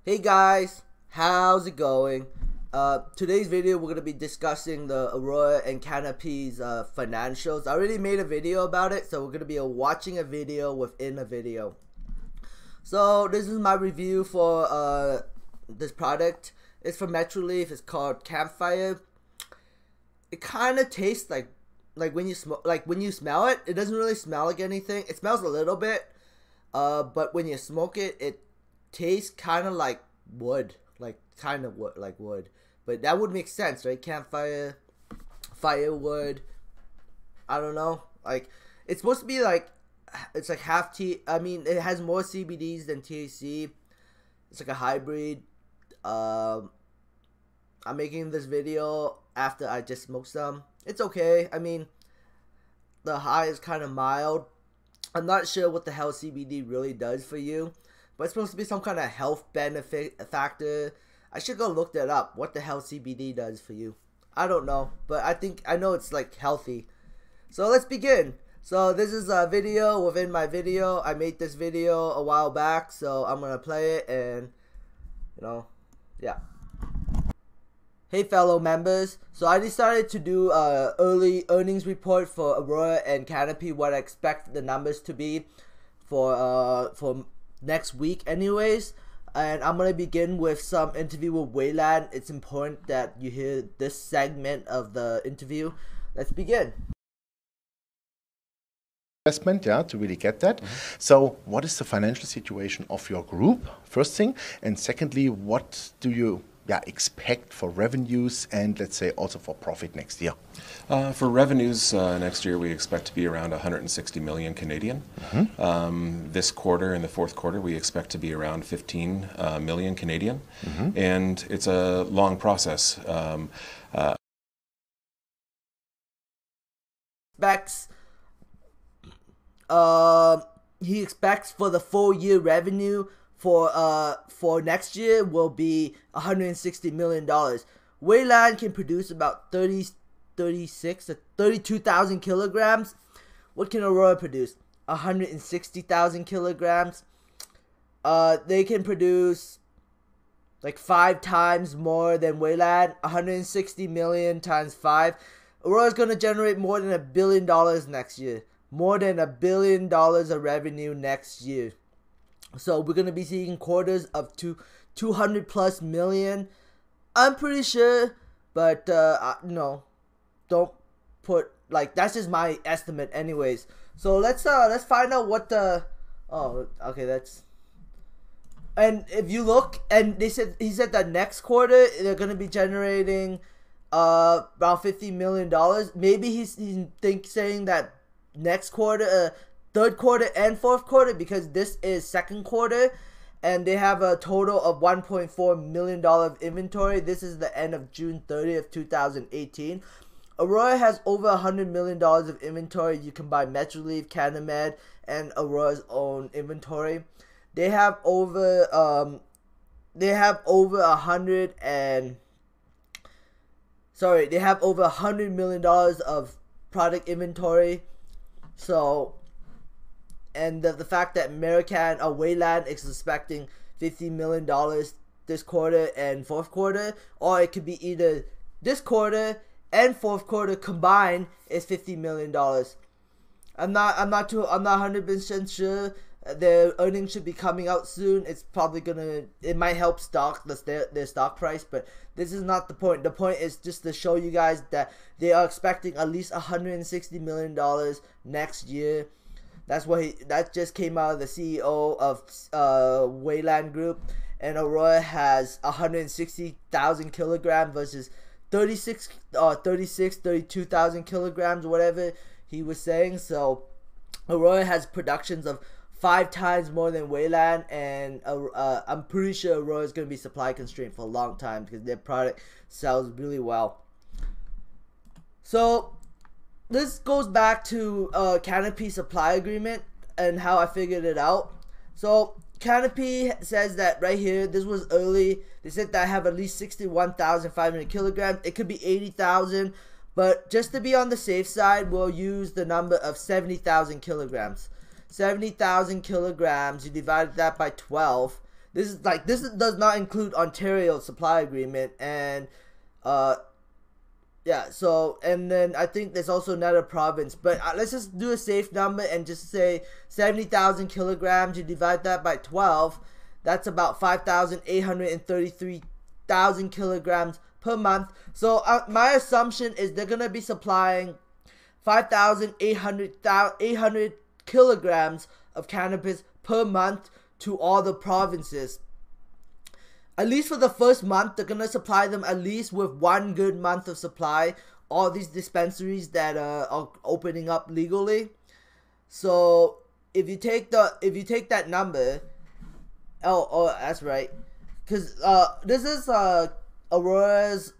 Hey guys, how's it going? Today's video we're going to be discussing the Aurora and Canopy's financials. I already made a video about it, so we're going to be watching a video within a video. So this is my review for this product. It's from Metroleaf. It's called Campfire. It kind of tastes like when you smell it. It doesn't really smell like anything. It smells a little bit, but when you smoke it, it tastes kind of like wood, like wood. But that would make sense, right? Campfire, firewood. I don't know. Like, it's supposed to be like, it's like half tea. I mean, it has more CBDs than THC. It's like a hybrid. I'm making this video after I just smoked some. It's okay. I mean, the high is kind of mild. I'm not sure what the hell CBD really does for you, but it's supposed to be some kind of health benefit factor. I should go look that up. What the hell CBD does for you? I don't know, but I know it's like healthy. So let's begin. So this is a video within my video. I made this video a while back, so I'm gonna play it and, yeah. Hey fellow members, so I decided to do a early earnings report for Aurora and Canopy, what I expect the numbers to be for next week anyways. And I'm going to begin with some interview with Wayland. It's important that you hear this segment of the interview. Let's begin. Investment, yeah, to really get that. So what is the financial situation of your group, first thing? And secondly, what do you expect for revenues and, let's say, also for profit next year? For revenues next year, we expect to be around 160 million Canadian. This quarter, in the fourth quarter, we expect to be around 15 million Canadian. And it's a long process. He expects for the full year revenue for next year will be $160 million. Wayland can produce about 36 to 32,000 kilograms. What can Aurora produce? 160,000 kilograms. They can produce like 5 times more than Wayland. 160 million times 5. Aurora's going to generate more than $1 billion next year. More than $1 billion of revenue next year. So we're going to be seeing quarters of 200 plus million. I'm pretty sure, but no, don't put, like, that's just my estimate anyways. So let's find out what the, and if you look, and he said that next quarter they're going to be generating about $50 million. Maybe he's saying that next quarter, third quarter and fourth quarter, because this is second quarter and they have a total of $1.4 million of inventory. This is the end of June 30th, 2018. Aurora has over $100 million of inventory. You can buy Metroleaf, Canamed, and Aurora's own inventory. They have over $100 million of product inventory. So, and the fact that American or Wayland is expecting $50 million this quarter and fourth quarter, or it could be either this quarter and fourth quarter combined is $50 million. I'm not 100% sure. Their earnings should be coming out soon. It's probably it might help their stock price, but this is not the point. The point is just to show you guys that they are expecting at least $160 million next year. That just came out of the CEO of Wayland Group, and Aurora has 160,000 kilograms versus 32,000 kilograms, whatever he was saying. So Aurora has productions of 5 times more than Wayland, and I'm pretty sure Aurora is going to be supply constrained for a long time because their product sells really well. So this goes back to Canopy supply agreement and how I figured it out. So Canopy says that right here, this was early. They said that I have at least 61,500 kilograms. It could be 80,000, but just to be on the safe side, we'll use the number of 70,000 kilograms. 70,000 kilograms, you divide that by 12. this does not include Ontario supply agreement, and yeah. So and then I think there's also another province, but let's just do a safe number and just say 70,000 kilograms. You divide that by 12. That's about 5,833,000 kilograms per month. So my assumption is they're gonna be supplying 5,800 kilograms of cannabis per month to all the provinces. At least for the first month, they're gonna supply them at least with 1 good month of supply. All these dispensaries that are opening up legally. So if you take that number, oh that's right, because this is Aurora's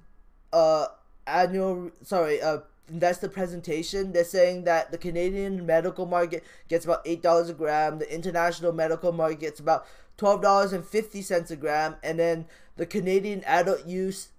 investor presentation. They're saying that the Canadian medical market gets about $8 a gram, the international medical market gets about $12.50 a gram, and then the Canadian adult use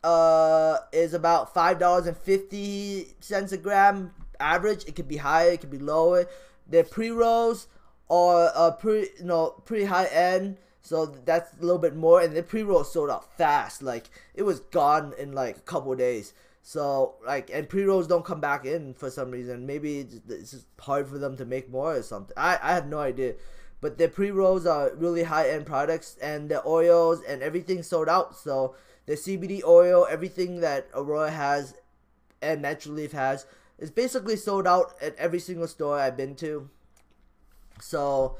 is about $5.50 a gram average. It could be higher, it could be lower. Their pre-rolls are pretty high end, so that's a little bit more, and the pre-rolls sold out fast. Like, it was gone in like a couple of days. So, like, and pre-rolls don't come back in for some reason. Maybe it's just hard for them to make more or something. I have no idea. But their pre-rolls are really high-end products, and their oils and everything sold out. So, their CBD oil, everything that Aurora has and Natural Leaf has, is basically sold out at every single store I've been to. So,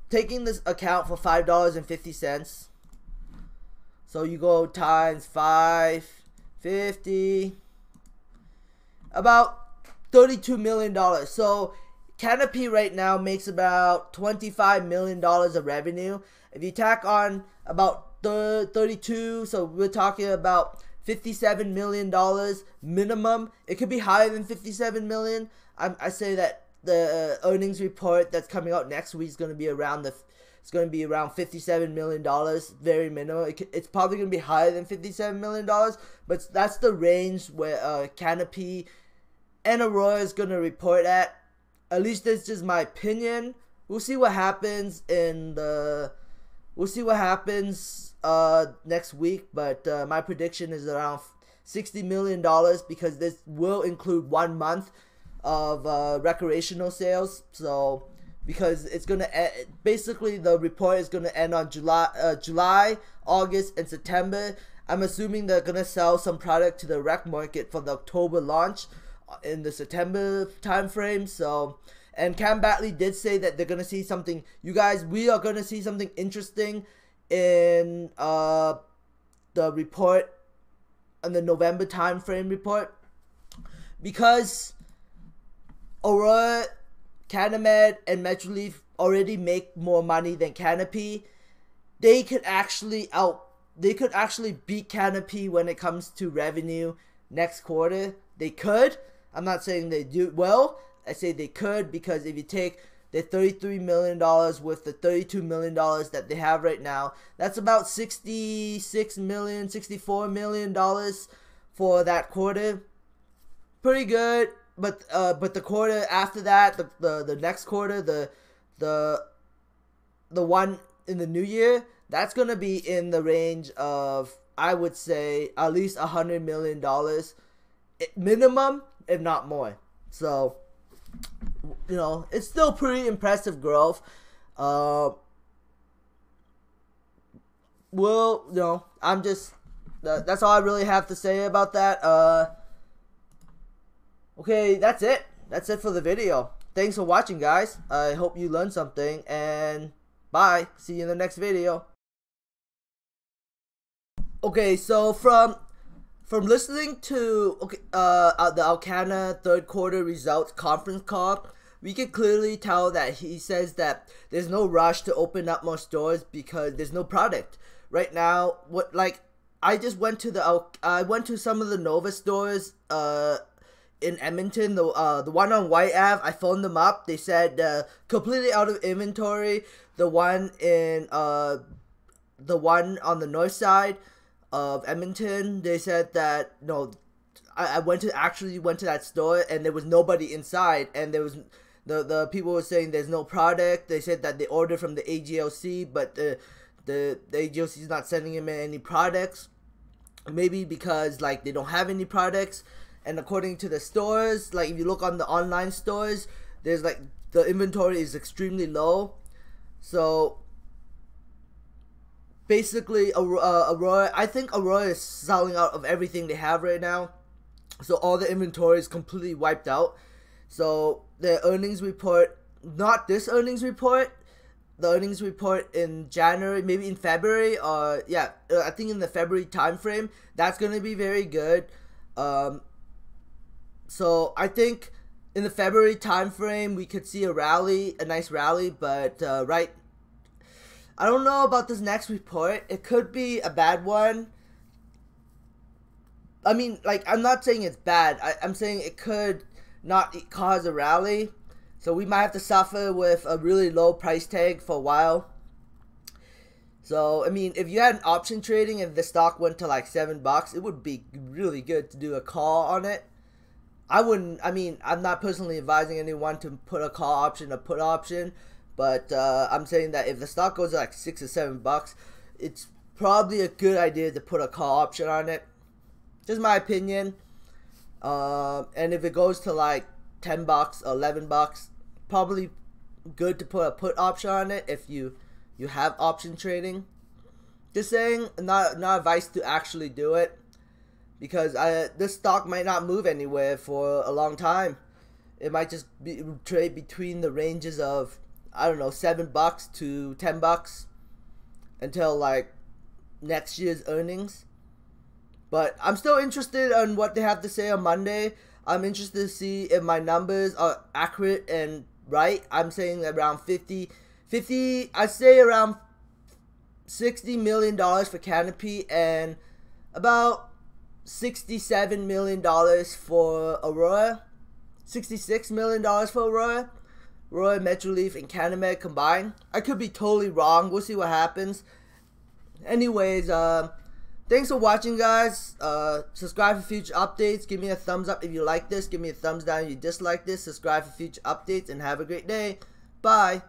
taking this account for $5.50, so you go times 550, about $32 million. So Canopy right now makes about $25 million of revenue. If you tack on about 32, so we're talking about $57 million minimum. It could be higher than $57 million. I say that the earnings report that's coming out next week is going to be around $57 million, very minimal. It's probably going to be higher than $57 million, but that's the range where Canopy and Aurora is going to report at. At least that's just my opinion. We'll see what happens next week, but my prediction is around $60 million, because this will include 1 month of recreational sales. So because it's gonna basically the report is gonna end on July, August, and September. I'm assuming they're gonna sell some product to the rec market for the October launch in the September time frame. So, and Cam Batley did say that they're gonna see something. You guys, we are gonna see something interesting in the report, in the November time frame report, because Aurora, Canamed, and Metroleaf already make more money than Canopy. They could actually beat Canopy when it comes to revenue next quarter. They could. I'm not saying they do well. I say they could, because if you take the $33 million with the $32 million that they have right now, that's about $66 million, $64 million for that quarter. Pretty good. But the quarter after that, the next quarter, the one in the new year, that's gonna be in the range of, I would say, at least $100 million minimum, if not more. So, it's still pretty impressive growth. I'm just, that's all I really have to say about that. Okay, that's it. That's it for the video. Thanks for watching, guys. I hope you learned something, and bye. See you in the next video. Okay, so from listening to the Alcana third quarter results conference call, we can clearly tell that he says that there's no rush to open up more stores because there's no product right now. I went to some of the Nova stores in Edmonton, the one on White Ave. I phoned them up. They said completely out of inventory. The one on the north side of Edmonton, they said that no. I went to that store, and there was nobody inside, and The people were saying there's no product. They said that they ordered from the AGLC, but the AGLC is not sending them any products. Maybe because like they don't have any products. And according to the stores, like if you look on the online stores, there's like the inventory is extremely low. So basically, Aurora, I think Aurora is selling out of everything they have right now. So all the inventory is completely wiped out. So the earnings report, not this earnings report, the earnings report in January, maybe in February, or yeah, I think in the February time frame, that's going to be very good. So I think in the February time frame, we could see a rally, a nice rally, but right, I don't know about this next report. It could be a bad one. I mean, like, I'm not saying it's bad. I'm saying it could not cause a rally. So we might have to suffer with a really low price tag for a while. So, I mean, if you had an option trading and the stock went to like $7, it would be really good to do a call on it. I mean, I'm not personally advising anyone to put a call option or put option. But I'm saying that if the stock goes to like $6 or $7, it's probably a good idea to put a call option on it. Just my opinion. And if it goes to like $10 or $11, probably good to put a put option on it if you have option trading. Just saying, not advice to actually do it, because this stock might not move anywhere for a long time. It might just trade between the ranges of, I don't know, $7 to $10 until like next year's earnings. But I'm still interested on what they have to say on Monday. I'm interested to see if my numbers are accurate and right. I'm saying around 50, I'd say around $60 million for Canopy and about $67 million for Aurora. $66 million for Aurora. Aurora, Metroleaf, and Canamed combined. I could be totally wrong. We'll see what happens. Anyways, thanks for watching, guys. Subscribe for future updates. Give me a thumbs up if you like this. Give me a thumbs down if you dislike this. Subscribe for future updates, and have a great day. Bye.